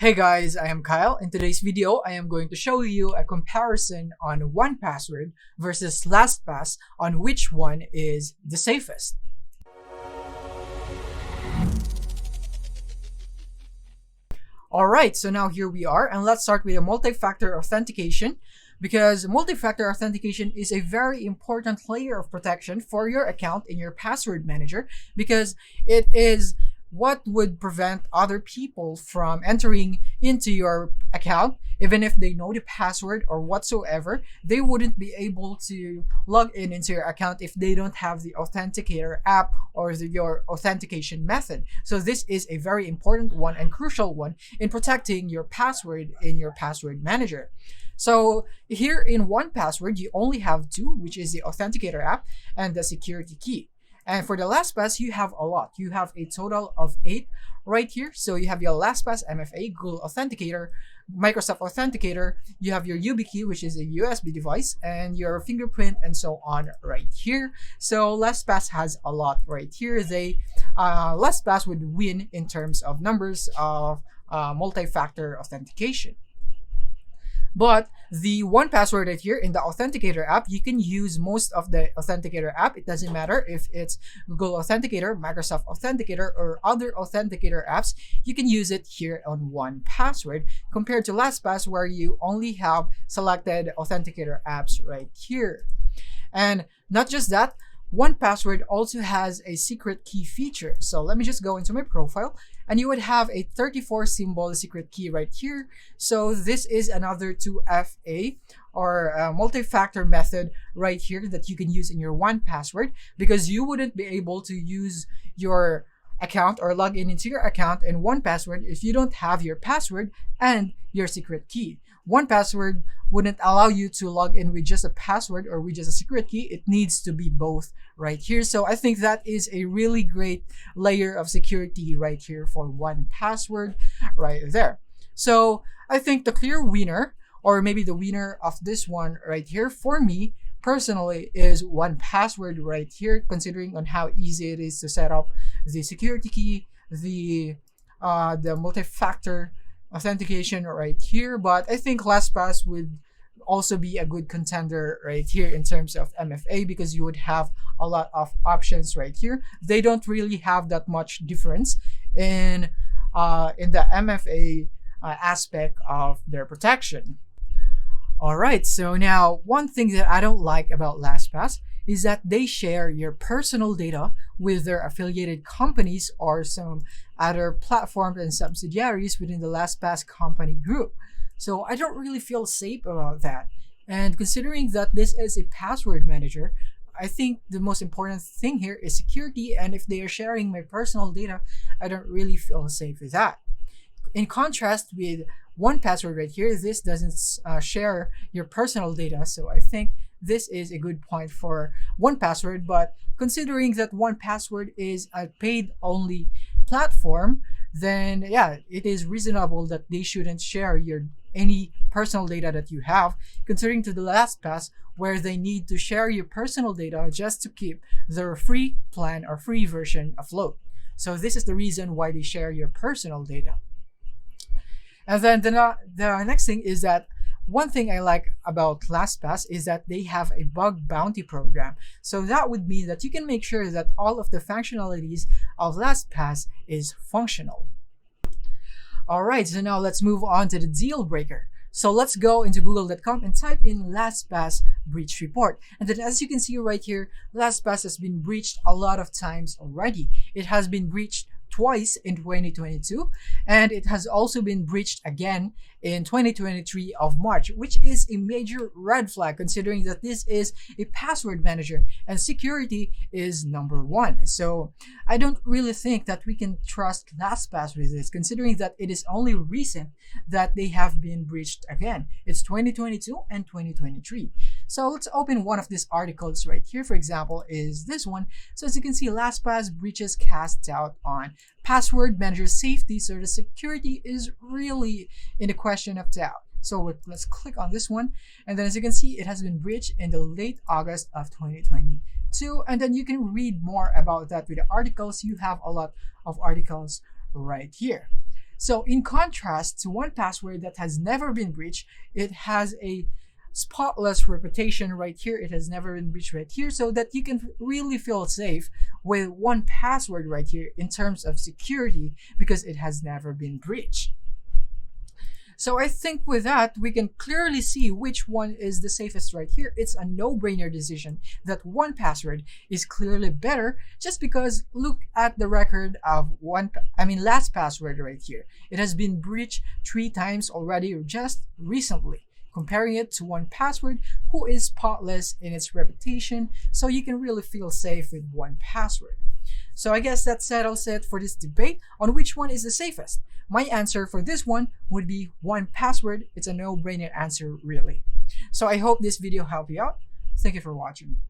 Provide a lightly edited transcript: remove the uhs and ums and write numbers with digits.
Hey guys, I am Kyle. In today's video, I am going to show you a comparison on 1Password versus LastPass on which one is the safest. Alright, so now here we are, and let's start with a multi-factor authentication, because multi-factor authentication is a very important layer of protection for your account in your password manager, because it is what would prevent other people from entering into your account. Even if they know the password or whatsoever, they wouldn't be able to log into your account if they don't have the authenticator app or your authentication method. So this is a very important one and crucial one in protecting your password in your password manager. So here in 1Password, you only have two, which is the authenticator app and the security key. And for the LastPass, you have a lot. You have a total of 8 right here. So you have your LastPass MFA, Google Authenticator, Microsoft Authenticator, you have your YubiKey, which is a USB device, and your fingerprint, and so on right here. So LastPass has a lot right here. LastPass would win in terms of numbers of multi-factor authentication. But the 1Password right here in the Authenticator app, you can use most of the Authenticator app. It doesn't matter if it's Google Authenticator, Microsoft Authenticator, or other Authenticator apps. You can use it here on 1Password compared to LastPass, where you only have selected Authenticator apps right here. And not just that, 1Password also has a secret key feature. So let me just go into my profile, and you would have a 34 symbol secret key right here. So this is another 2FA or multi-factor method right here that you can use in your 1Password, because you wouldn't be able to use your account or log into your account in 1Password if you don't have your password and your secret key. 1Password wouldn't allow you to log in with just a password or with just a secret key. It needs to be both right here. So I think that is a really great layer of security right here for 1Password right there. So I think the clear winner, or maybe the winner of this one right here for me personally, is 1Password right here, considering on how easy it is to set up the security key, the multi-factor authentication right here. But I think LastPass would also be a good contender right here in terms of MFA, because you would have a lot of options right here. They don't really have that much difference in the MFA aspect of their protection. Alright, so now one thing that I don't like about LastPass is that they share your personal data with their affiliated companies or some other platforms and subsidiaries within the LastPass company group. So I don't really feel safe about that. And considering that this is a password manager, I think the most important thing here is security, and if they are sharing my personal data, I don't really feel safe with that. In contrast with 1Password right here, this doesn't share your personal data, so I think this is a good point for 1Password. But considering that 1Password is a paid-only platform, then yeah, it is reasonable that they shouldn't share any personal data that you have, considering to the LastPass, where they need to share your personal data just to keep their free plan or free version afloat. So this is the reason why they share your personal data. And then the next thing is that one thing I like about LastPass is that they have a bug bounty program. So that would mean that you can make sure that all of the functionalities of LastPass is functional. Alright, so now let's move on to the deal breaker. So let's go into google.com and type in LastPass breach report. And then as you can see right here, LastPass has been breached a lot of times already. It has been breached twice in 2022, and it has also been breached again in 2023 of March, which is a major red flag considering that this is a password manager and security is number one. So I don't really think that we can trust LastPass with this, considering that it is only recent that they have been breached again. It's 2022 and 2023. So let's open one of these articles right here. For example, is this one. So as you can see, LastPass breaches cast doubt on password manager safety. So the security is really in the question of doubt. So let's click on this one. And then as you can see, it has been breached in the late August of 2022. And then you can read more about that with the articles. You have a lot of articles right here. So in contrast to 1Password that has never been breached, it has a spotless reputation right here. It has never been breached right here, so that you can really feel safe with 1Password right here in terms of security because it has never been breached. So I think with that, we can clearly see which one is the safest right here. It's a no-brainer decision that 1Password is clearly better, just because look at the record of LastPassword right here. It has been breached 3 times already, just recently. Comparing it to 1Password, who is spotless in its reputation, so you can really feel safe with 1Password. So I guess that settles it for this debate on which one is the safest. My answer for this one would be 1Password. It's a no-brainer answer, really. So I hope this video helped you out. Thank you for watching.